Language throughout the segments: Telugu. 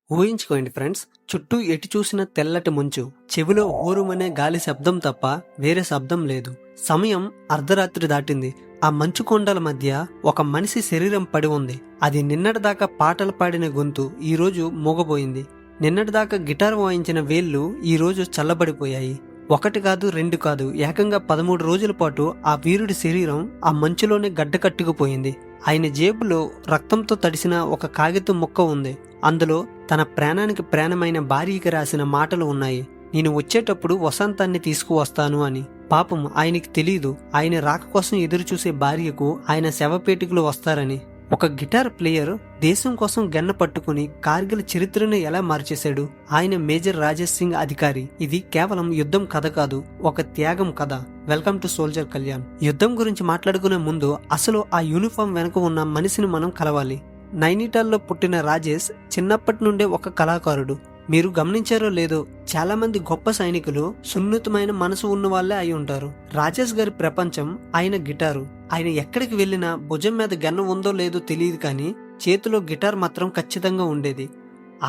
ఊహించుకోండి ఫ్రెండ్స్, చుట్టూ ఎటు చూసిన తెల్లటి మంచు, చెవిలో హోరుమనే గాలి శబ్దం తప్ప వేరే శబ్దం లేదు. సమయం అర్ధరాత్రి దాటింది. ఆ మంచు కొండల మధ్య ఒక మనిషి శరీరం పడి ఉంది. అది నిన్నటిదాకా పాటలు పాడిన గొంతు ఈరోజు మూగబోయింది. నిన్నటిదాకా గిటార్ వాయించిన వేళ్లు ఈరోజు చల్లబడిపోయాయి. ఒకటి కాదు, రెండు కాదు, ఏకంగా 13 రోజుల పాటు ఆ వీరుడి శరీరం ఆ మంచులోనే గడ్డకట్టుకుపోయింది. ఆయన జేబులో రక్తంతో తడిసిన ఒక కాగితం ముక్క ఉంది. అందులో తన ప్రాణానికి ప్రాణమైన భార్యకి రాసిన మాటలు ఉన్నాయి. నేను వచ్చేటప్పుడు వసంతాన్ని తీసుకువస్తాను అని. పాపం ఆయనకి తెలీదు, ఆయన రాక కోసం ఎదురుచూసే భార్యకు ఆయన శవపేటికలు వస్తారని. ఒక గిటార్ ప్లేయర్ దేశం కోసం గన్న పట్టుకుని కార్గిల్ చరిత్రను ఎలా మార్చేశాడు. ఆయన మేజర్ రాజేష్ సింగ్ అధికారి. ఇది కేవలం యుద్ధం కథ కాదు, ఒక త్యాగం కథ. Welcome to soldier Kalyan. యుద్ధం గురించి మాట్లాడుకునే ముందు అసలు ఆ యూనిఫామ్ వెనుక ఉన్న మనిషిని మనం కలవాలి. నైనిటాల్లో పుట్టిన రాజేష్ చిన్నప్పటి నుండే ఒక కళాకారుడు. మీరు గమనించారో లేదో, చాలా మంది గొప్ప సైనికులు సున్నితమైన మనసు ఉన్న వాళ్ళే అయి ఉంటారు. రాజేష్ గారి ప్రపంచం ఆయన గిటారు. ఆయన ఎక్కడికి వెళ్ళినా భుజం మీద గన్ను ఉందో లేదో తెలియదు, కానీ చేతిలో గిటార్ మాత్రం ఖచ్చితంగా ఉండేది.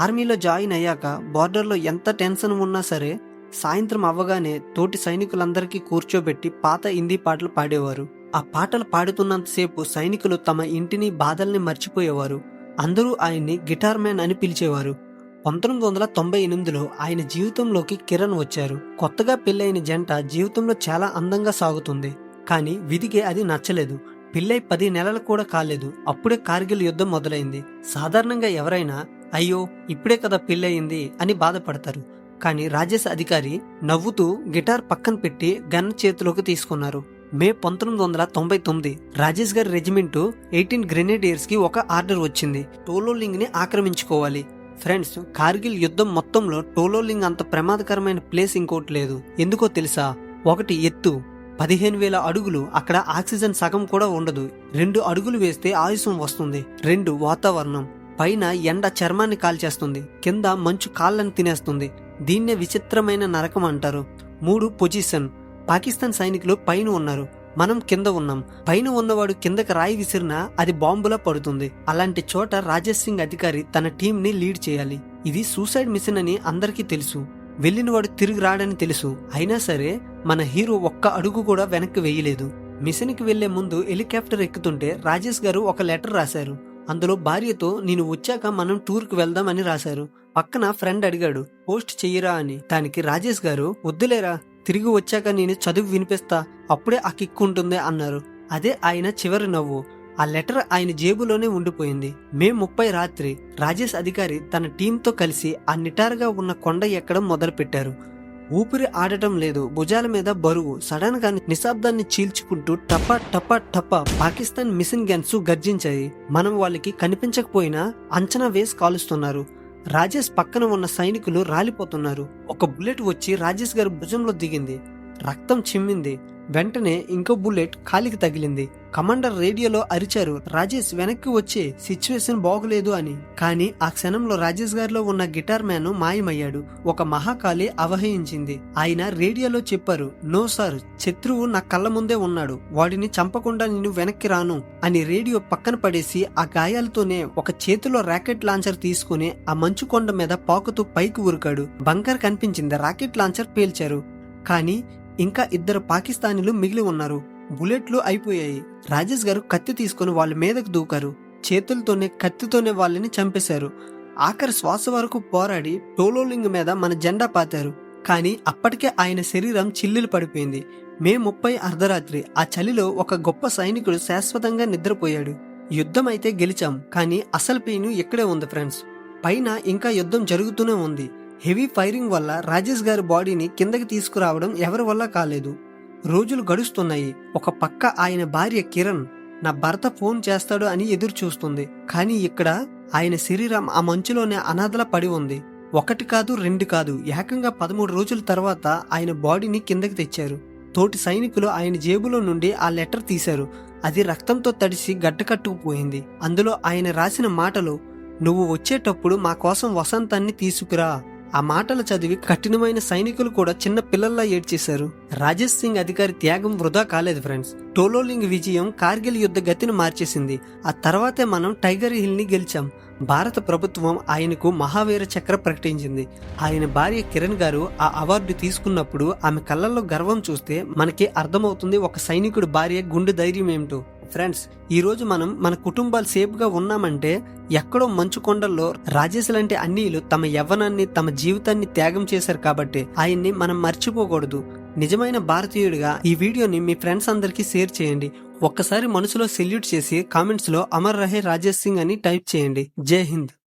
ఆర్మీలో జాయిన్ అయ్యాక బార్డర్లో ఎంత టెన్షన్ ఉన్నా సరే, సాయంత్రం అవ్వగానే తోటి సైనికులందరికీ కూర్చోబెట్టి పాత హిందీ పాటలు పాడేవారు. ఆ పాటలు పాడుతున్నంతసేపు సైనికులు తమ ఇంటిని బాధల్ని మర్చిపోయేవారు. అందరూ ఆయన్ని గిటార్ మ్యాన్ అని పిలిచేవారు. 1998లో ఆయన జీవితంలోకి కిరణ్ వచ్చారు. కొత్తగా పెళ్ళైన జంట జీవితంలో చాలా అందంగా సాగుతుంది. కానీ విధికి అది నచ్చలేదు. పెళ్ళై 10 నెలలు కూడా కాలేదు, అప్పుడే కార్గిల్ యుద్ధం మొదలైంది. సాధారణంగా ఎవరైనా అయ్యో ఇప్పుడే కదా పెళ్ళయింది అని బాధపడతారు. కానీ రాజేష్ అధికారి నవ్వుతూ గిటార్ పక్కన పెట్టి గన్ చేతిలోకి తీసుకున్నారు. మే 1999 రాజేష్ గారి రెజిమెంటు 18 గ్రెనేడియర్స్ కి ఒక ఆర్డర్ వచ్చింది. టోలోలింగ్ ని ఆక్రమించుకోవాలి. ఫ్రెండ్స్, కార్గిల్ యుద్ధం మొత్తంలో టోలోలింగ్ అంత ప్రమాదకరమైన ప్లేస్ ఇంకోటి లేదు. ఎందుకో తెలుసా? 1 ఎత్తు 15,000 అడుగులు, అక్కడ ఆక్సిజన్ సగం కూడా ఉండదు. 2 అడుగులు వేస్తే ఆయుసం వస్తుంది. 2 వాతావరణం, పైన ఎండ చర్మాన్ని కాల్చేస్తుంది, కింద మంచు కాళ్ళని తినేస్తుంది. దీన్నే విచిత్రమైన నరకం అంటారు. 3 పొజిషన్, పాకిస్తాన్ సైనికులు పైన ఉన్నారు, మనం కింద ఉన్నాం. పైన ఉన్నవాడు కిందకి రాయి విసిరినా అది బాంబులా పడుతుంది. అలాంటి చోట రాజేష్ సింగ్ అధికారి తన టీం ని లీడ్ చేయాలి. ఇది సూసైడ్ మిషన్ అని అందరికీ తెలుసు. వెళ్ళినవాడు తిరిగి రాడని తెలుసు. అయినా సరే మన హీరో ఒక్క అడుగు కూడా వెనక్కి వేయలేదు. మిషన్ కి వెళ్లే ముందు హెలికాప్టర్ ఎక్కుతుంటే రాజేష్ గారు ఒక లెటర్ రాశారు. అందులో భార్యతో నేను వచ్చాక మనం టూర్ కి వెళ్దాం అని రాశారు. పక్కన ఫ్రెండ్ అడిగాడు, పోస్ట్ చెయ్యరా అని. దానికి రాజేష్ గారు, వద్దులేరా, తిరిగి వచ్చాక నేను చదువు వినిపిస్తా, అప్పుడే ఆ కిక్కు ఉంటుంది అన్నారు. అదే ఆయన చివరి నవ్వు. ఆ లెటర్ ఆయన జేబులోనే ఉండిపోయింది. మే 30 రాత్రి రాజేష్ అధికారి తన టీంతో కలిసి ఆ నిటారుగా ఉన్న కొండ ఎక్కడం మొదలు పెట్టారు. ఊపిరి ఆడటం లేదు, భుజాల మీద బరువు. సడన్ గా నిశ్శబ్దాన్ని చీల్చుకుంటూ టపా టపా టపా పాకిస్తాన్ మిషన్ గన్స్ గర్జించాయి. మనం వాళ్ళకి కనిపించకపోయినా అంచనా వేసి కాలుస్తున్నారు. రాజేష్ పక్కన ఉన్న సైనికులు రాలిపోతున్నారు. ఒక బుల్లెట్ వచ్చి రాజేష్ గారి భుజంలో దిగింది. రక్తం చిమ్మింది. వెంటనే ఇంకో బుల్లెట్ కాలికి తగిలింది. కమాండర్ రేడియోలో అరిచారు, రాజేష్ వెనక్కి వచ్చే, సిచ్యువేషన్ బాగలేదు అని. కానీ ఆ క్షణంలో రాజేష్ గారిలో ఉన్న గిటార్ మ్యాన్ మాయమయ్యాడు. ఒక మహాకాళి అవహయించింది. ఆయన రేడియోలో చెప్పారు, నో సార్, శత్రువు నా కళ్ళ ముందే ఉన్నాడు, వాడిని చంపకుండా నేను వెనక్కి రాను అని. రేడియో పక్కన పడేసి ఆ గాయాలతోనే ఒక చేతిలో రాకెట్ లాంచర్ తీసుకుని ఆ మంచు కొండ మీద పాకుతూ పైకి ఉరికాడు. బంకర్ కనిపించింది, రాకెట్ లాంచర్ పేల్చారు. కానీ ఇంకా 2 పాకిస్తానీలు మిగిలి ఉన్నారు. బుల్లెట్లు అయిపోయాయి. రాజేష్ గారు కత్తి తీసుకుని వాళ్ళ మీదకు దూకారు. చేతులతోనే కత్తితోనే వాళ్ళని చంపేశారు. ఆఖరి శ్వాస వరకు పోరాడి టోలోలింగ్ మీద మన జెండా పాతారు. కానీ అప్పటికే ఆయన శరీరం చిల్లులు పడిపోయింది. మే 30 అర్ధరాత్రి ఆ చలిలో ఒక గొప్ప సైనికుడు శాశ్వతంగా నిద్రపోయాడు. యుద్ధం అయితే గెలిచాం, కానీ అసలు పెయిన్ ఇక్కడే ఉంది ఫ్రెండ్స్. పైన ఇంకా యుద్ధం జరుగుతూనే ఉంది. హెవీ ఫైరింగ్ వల్ల రాజేష్ గారి బాడీని కిందకి తీసుకురావడం ఎవరి వల్ల కాలేదు. రోజులు గడుస్తున్నాయి. ఒక పక్క ఆయన భార్య కిరణ్ నా భర్త ఫోన్ చేస్తాడు అని ఎదురు చూస్తుంది. కానీ ఇక్కడ ఆయన శరీరం ఆ మంచులోనే అనాథలా పడి ఉంది. 1 కాదు, 2 కాదు, ఏకంగా 13 రోజుల తర్వాత ఆయన బాడీని కిందకి తెచ్చారు. తోటి సైనికులు ఆయన జేబులో నుండి ఆ లెటర్ తీశారు. అది రక్తంతో తడిసి గడ్డకట్టుకుపోయింది. అందులో ఆయన రాసిన మాటలు, నువ్వు వచ్చేటప్పుడు మా కోసం వసంతాన్ని తీసుకురా. ఆ మాటలు చదివి కఠినమైన సైనికులు కూడా చిన్న పిల్లల్లా ఏడ్చేశారు. రాజేష్ సింగ్ అధికారి త్యాగం వృధా కాలేదు ఫ్రెండ్స్. టోలోలింగ్ విజయం కార్గిల్ యుద్ధ గతిని మార్చేసింది. ఆ తర్వాతే మనం టైగర్ హిల్ ని గెలిచాం. భారత ప్రభుత్వం ఆయనకు మహావీర చక్ర ప్రకటించింది. ఆయన భార్య కిరణ్ గారు ఆ అవార్డు తీసుకున్నప్పుడు ఆమె కళ్ళల్లో గర్వం చూస్తే మనకి అర్థమవుతుంది ఒక సైనికుడి భార్య గుండె ధైర్యం ఏమిటో. ఫ్రెండ్స్, ఈ రోజు మనం మన కుటుంబాలు సేఫ్ గా ఉన్నామంటే ఎక్కడో మంచు కొండల్లో రాజేష్ లాంటి అన్నీలు తమ యవ్వనాన్ని తమ జీవితాన్ని త్యాగం చేశారు కాబట్టి ఆయన్ని మనం మర్చిపోకూడదు. నిజమైన భారతీయుడిగా ఈ వీడియోని మీ ఫ్రెండ్స్ అందరికీ షేర్ చేయండి. ఒక్కసారి మనసులో సెల్యూట్ చేసి కామెంట్స్ లో అమర్ రహే రాజేష్ సింగ్ అని టైప్ చేయండి. జై హింద్.